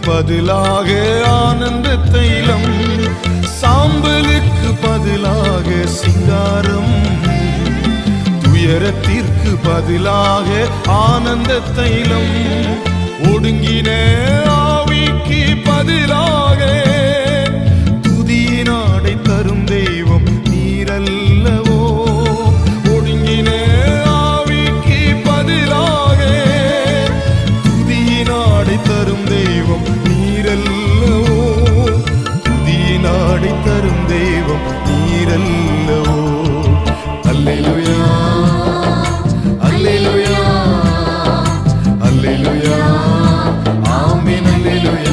பதிலாக ஆனந்த தைலம், சாம்பலுக்கு பதிலாக சிங்காரம், துயரத்திற்கு பதிலாக ஆனந்த தைலம், ஒடுங்கின ஆவிக்கு பதிலாக துதியின் ஆடை தரும் தெய்வம் நீரல்லவோ. ஒடுங்கின ஆவிக்கு பதிலாக துதியின் ஆடை தரும் தெய்வம் நீரல்லவோ. துதியின் ஆடை தரும் தெய்வம் நீரல்லவோ. அல்லேலூயா, அல்லேலூயா, அல்லேலூயா, ஆமென், அல்லேலூயா.